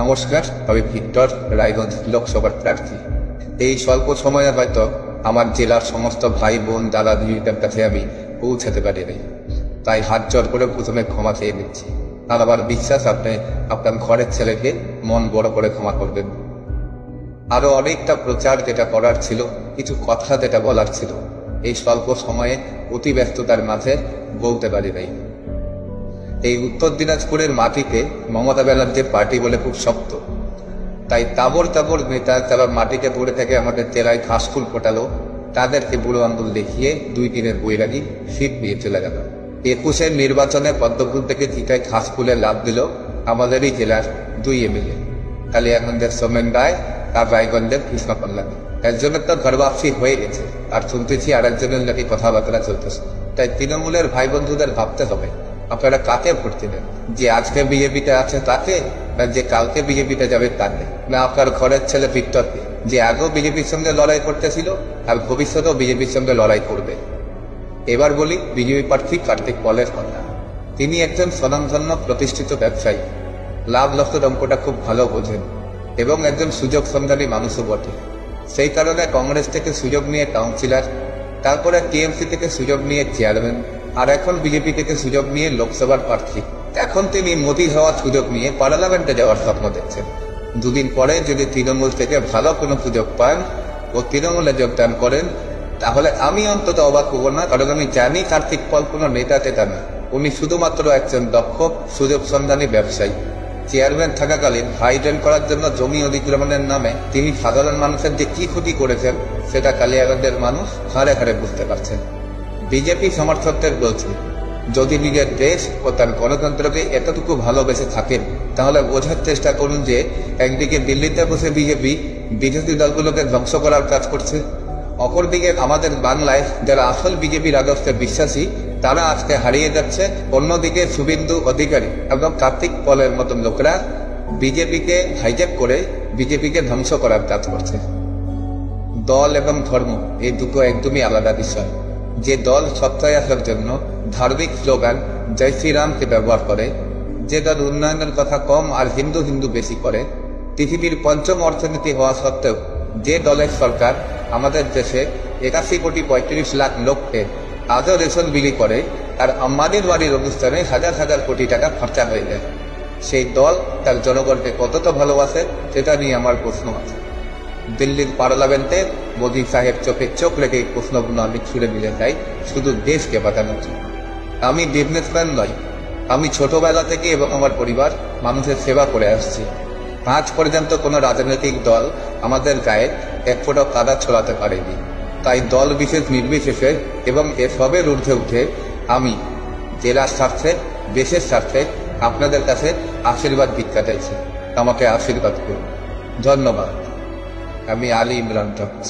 নমস্কার, আমি ভিক্টর, রায়গঞ্জ লোকসভার প্রার্থী। এই স্বল্প সময়ে হয়তো আমার জেলার সমস্ত ভাই বোন দাদা দিদিদের কাছে আমি পৌঁছাতে পারিনি, তাই হাত জোর করে প্রথমে ক্ষমা চেয়ে নিচ্ছি। আর আমার বিশ্বাস আপনি আপনার ঘরের ছেলেকে মন বড় করে ক্ষমা করবেন। আরো অনেকটা প্রচার যেটা করার ছিল, কিছু কথা যেটা বলার ছিল, এই স্বল্প সময়ে অতি ব্যস্ততার মাঝে বলতে পারি নাই। এই উত্তর দিনাজপুরের মাটিতে মমতা ব্যানার্জির পার্টি বলে খুব শক্ত, তাই তাবর তাবর নেতা যারা মাটিতে পড়ে থেকে আমাদের জেলায় ঘাসফুল ফোটালো, তাদেরকে বুড়ো আঙ্গুল দেখিয়ে 2 দিনের বৈরাগী সিট নিয়ে চলে গেল। 21-এর নির্বাচনে পদ্মফুল থেকে চিটায় ঘাসফুলে লাভ দিল আমাদেরই জেলার 2 এমএলএ, কালিয়াগঞ্জের সোমেন রায় আর রায়গঞ্জের কৃষ্ণ কল্যাণী। একজনের তো ঘরবাপসি হয়ে গেছে, আর শুনতেছি আরেকজনের নাকি কথাবার্তা চলতেছে। তাই তৃণমূলের ভাই বন্ধুদের ভাবতে হবে আপনারা কাকে ভোট দিলেন, যে আজকে বিজেপিতে আছে তাকে, না যে কালকে বিজেপিতে যাবে তাকে, না আপনার ঘরের ছেলে ভিক্টরকে, যে আগেও বিজেপির সঙ্গে লড়াই করতেছিল আর ভবিষ্যতেও বিজেপির সঙ্গে লড়াই করবে। এবার বলি বিজেপি প্রার্থী কার্তিক পলের কথা। তিনি একজন স্বনামধন্য প্রতিষ্ঠিত ব্যবসায়ী, লাভ লসের অঙ্কটা খুব ভালো বোঝেন এবং একজন সুযোগ সন্ধানী মানুষও বটে। সেই কারণে কংগ্রেস থেকে সুযোগ নিয়ে কাউন্সিলর, তারপরে টিএমসি থেকে সুযোগ নিয়ে চেয়ারম্যান, আর এখন বিজেপি থেকে সুযোগ নিয়ে লোকসভার প্রার্থী। এখন তিনি মোদী হওয়ার সুযোগ নিয়ে পার্লামেন্টে যাওয়ার স্বপ্ন দেখছেন। 2 দিন পরে যদি তৃণমূল থেকে ভালো কোনো সুযোগ পান ও তৃণমূলে যোগদান করেন, তাহলে আমি অন্তত অবাক হব না, কারণ আমি জানি কার্তিক পল কোনো নেতা টেতা না। উনি শুধুমাত্র একজন দক্ষ সুযোগ সন্ধানী ব্যবসায়ী। চেয়ারম্যান থাকাকালীন হাইড্রেন করার জন্য জমি অধিগ্রহণের নামে তিনি সাধারণ মানুষের যে কি ক্ষতি করেছেন, সেটা কালিয়াগঞ্জের মানুষ হাড়ে হাড়ে বুঝতে পারছেন। বিজেপি সমর্থকদের বলছে, যদি নিজের দেশ ও তার গণতন্ত্রকে এতটুকু ভালোবেসে থাকেন, তাহলে বোঝার চেষ্টা করুন যে একদিকে দিল্লিতে বসে বিজেপি বিরোধী দলগুলোকে ধ্বংস করার কাজ করছে, অপরদিকে আমাদের বাংলায় যারা আসল বিজেপির আদর্শে বিশ্বাসী তারা আজকে হারিয়ে যাচ্ছে। অন্যদিকে শুভেন্দু অধিকারী এবং কার্তিক পলের মতন লোকেরা বিজেপিকে হাইজ্যাক করে বিজেপিকে ধ্বংস করার কাজ করছে। দল এবং ধর্ম এই দুটো একদমই আলাদা বিষয়। যে দল সত্তায় আসার জন্য ধার্মিক স্লোগান জয় শ্রীরামকে ব্যবহার করে, যে দল উন্নয়নের কথা কম আর হিন্দু হিন্দু বেশি করে, পৃথিবীর 5ম অর্থনীতি হওয়া সত্ত্বেও যে দলের সরকার আমাদের দেশে 81,35,00,000 লোককে আজও রেশন বিলি করে, আর আম্বানির বাড়ির অনুষ্ঠানে হাজার হাজার কোটি টাকা খরচা হয়ে যায়, সেই দল তার জনগণকে কতটা ভালোবাসে সেটা নিয়ে আমার প্রশ্ন আছে। দিল্লির পার্লামেন্টে মোদী সাহেব চোখে চোখ রেখে এই প্রশ্নগুলো আমি ছুড়ে মিলে যাই শুধু দেশকে বাঁচানোর জন্য। আমি বিজনেসম্যান নই, আমি ছোটবেলা থেকে এবং আমার পরিবার মানুষের সেবা করে আসছি। আজ পর্যন্ত কোনো রাজনৈতিক দল আমাদের গায়ে 1 ফোঁটা কাদা ছড়াতে পারেনি। তাই দল বিশেষ নির্বিশেষে এবং এসবের ঊর্ধ্বে উঠে আমি জেলার স্বার্থে, দেশের স্বার্থে আপনাদের কাছে আশীর্বাদ ভিক্ষা চাইছি। আমাকে আশীর্বাদ করুন। ধন্যবাদ। আমি আলী ইমরান টক্স।